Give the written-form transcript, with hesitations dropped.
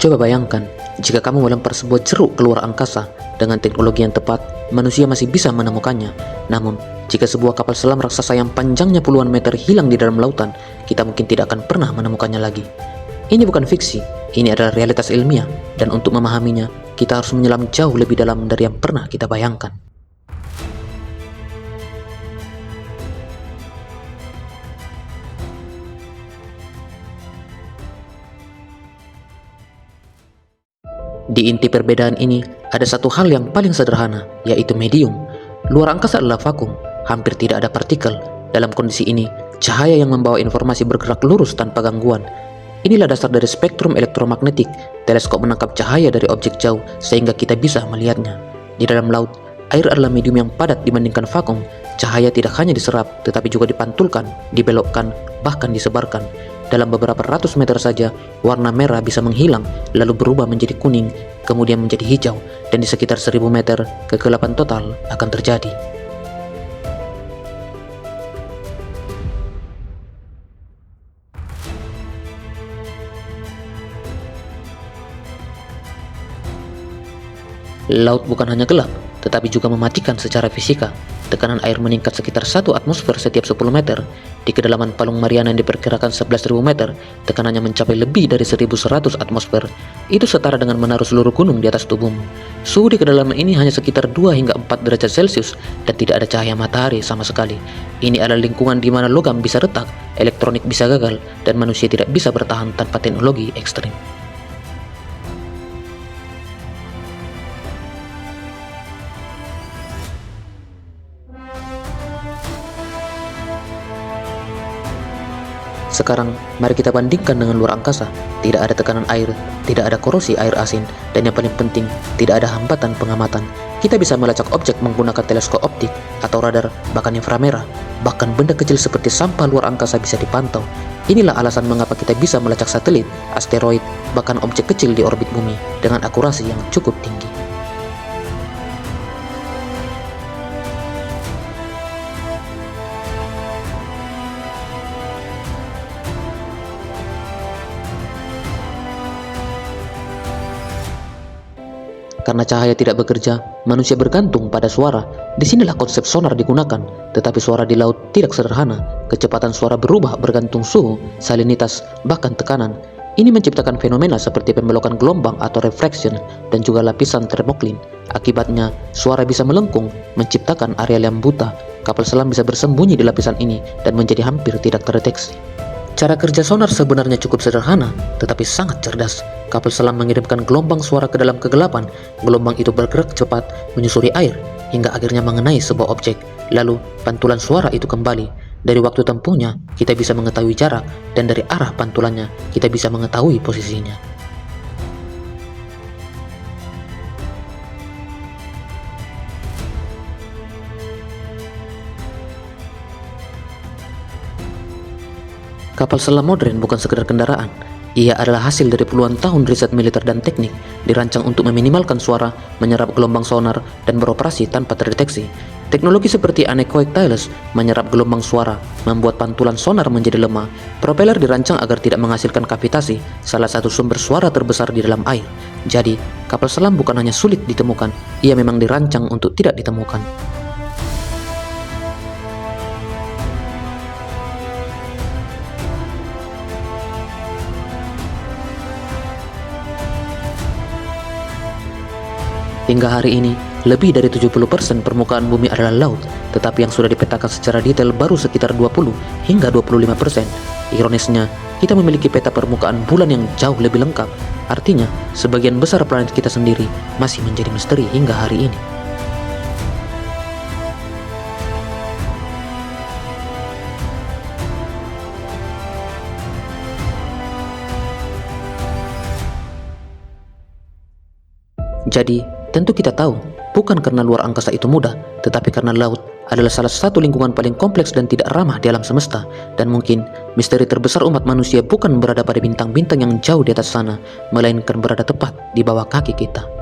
Coba bayangkan, jika kamu melempar sebuah jeruk keluar angkasa dengan teknologi yang tepat, manusia masih bisa menemukannya. Namun, jika sebuah kapal selam raksasa yang panjangnya puluhan meter hilang di dalam lautan, kita mungkin tidak akan pernah menemukannya lagi. Ini bukan fiksi, ini adalah realitas ilmiah, dan untuk memahaminya, kita harus menyelam jauh lebih dalam dari yang pernah kita bayangkan. Di inti perbedaan ini, ada satu hal yang paling sederhana, yaitu medium. Luar angkasa adalah vakum, hampir tidak ada partikel. Dalam kondisi ini, cahaya yang membawa informasi bergerak lurus tanpa gangguan. Inilah dasar dari spektrum elektromagnetik. Teleskop menangkap cahaya dari objek jauh sehingga kita bisa melihatnya. Di dalam laut, air adalah medium yang padat dibandingkan vakum. Cahaya tidak hanya diserap, tetapi juga dipantulkan, dibelokkan, bahkan disebarkan. Dalam beberapa ratus meter saja, warna merah bisa menghilang, lalu berubah menjadi kuning, kemudian menjadi hijau, dan di sekitar 1000 meter, kegelapan total akan terjadi. Laut bukan hanya gelap, tetapi juga mematikan secara fisika. Tekanan air meningkat sekitar 1 atmosfer setiap 10 meter. Di kedalaman Palung Mariana yang diperkirakan 11.000 meter, tekanannya mencapai lebih dari 1.100 atmosfer. Itu setara dengan menaruh seluruh gunung di atas tubuhmu. Suhu di kedalaman ini hanya sekitar 2 hingga 4 derajat Celcius dan tidak ada cahaya matahari sama sekali. Ini adalah lingkungan di mana logam bisa retak, elektronik bisa gagal, dan manusia tidak bisa bertahan tanpa teknologi ekstrim. Sekarang, mari kita bandingkan dengan luar angkasa. Tidak ada tekanan air, tidak ada korosi air asin, dan yang paling penting, tidak ada hambatan pengamatan. Kita bisa melacak objek menggunakan teleskop optik atau radar, bahkan inframerah. Bahkan benda kecil seperti sampah luar angkasa bisa dipantau. Inilah alasan mengapa kita bisa melacak satelit, asteroid, bahkan objek kecil di orbit bumi dengan akurasi yang cukup tinggi. Karena cahaya tidak bekerja, manusia bergantung pada suara. Disinilah konsep sonar digunakan, tetapi suara di laut tidak sederhana. Kecepatan suara berubah bergantung suhu, salinitas, bahkan tekanan. Ini menciptakan fenomena seperti pembelokan gelombang atau refraction dan juga lapisan termoklin. Akibatnya, suara bisa melengkung, menciptakan area yang buta. Kapal selam bisa bersembunyi di lapisan ini dan menjadi hampir tidak terdeteksi. Cara kerja sonar sebenarnya cukup sederhana, tetapi sangat cerdas. Kapal selam mengirimkan gelombang suara ke dalam kegelapan. Gelombang itu bergerak cepat, menyusuri air, hingga akhirnya mengenai sebuah objek. Lalu, pantulan suara itu kembali. Dari waktu tempuhnya, kita bisa mengetahui jarak, dan dari arah pantulannya, kita bisa mengetahui posisinya. Kapal selam modern bukan sekedar kendaraan. Ia adalah hasil dari puluhan tahun riset militer dan teknik, dirancang untuk meminimalkan suara, menyerap gelombang sonar, dan beroperasi tanpa terdeteksi. Teknologi seperti anechoic tailless menyerap gelombang suara, membuat pantulan sonar menjadi lemah. Propeller dirancang agar tidak menghasilkan kavitasi, salah satu sumber suara terbesar di dalam air. Jadi, kapal selam bukan hanya sulit ditemukan, ia memang dirancang untuk tidak ditemukan. Hingga hari ini, lebih dari 70% permukaan bumi adalah laut, tetapi yang sudah dipetakan secara detail baru sekitar 20 hingga 25%. Ironisnya, kita memiliki peta permukaan bulan yang jauh lebih lengkap. Artinya, sebagian besar planet kita sendiri masih menjadi misteri hingga hari ini. Jadi, tentu kita tahu, bukan karena luar angkasa itu mudah, tetapi karena laut adalah salah satu lingkungan paling kompleks dan tidak ramah di alam semesta. Dan mungkin, misteri terbesar umat manusia bukan berada pada bintang-bintang yang jauh di atas sana, melainkan berada tepat di bawah kaki kita.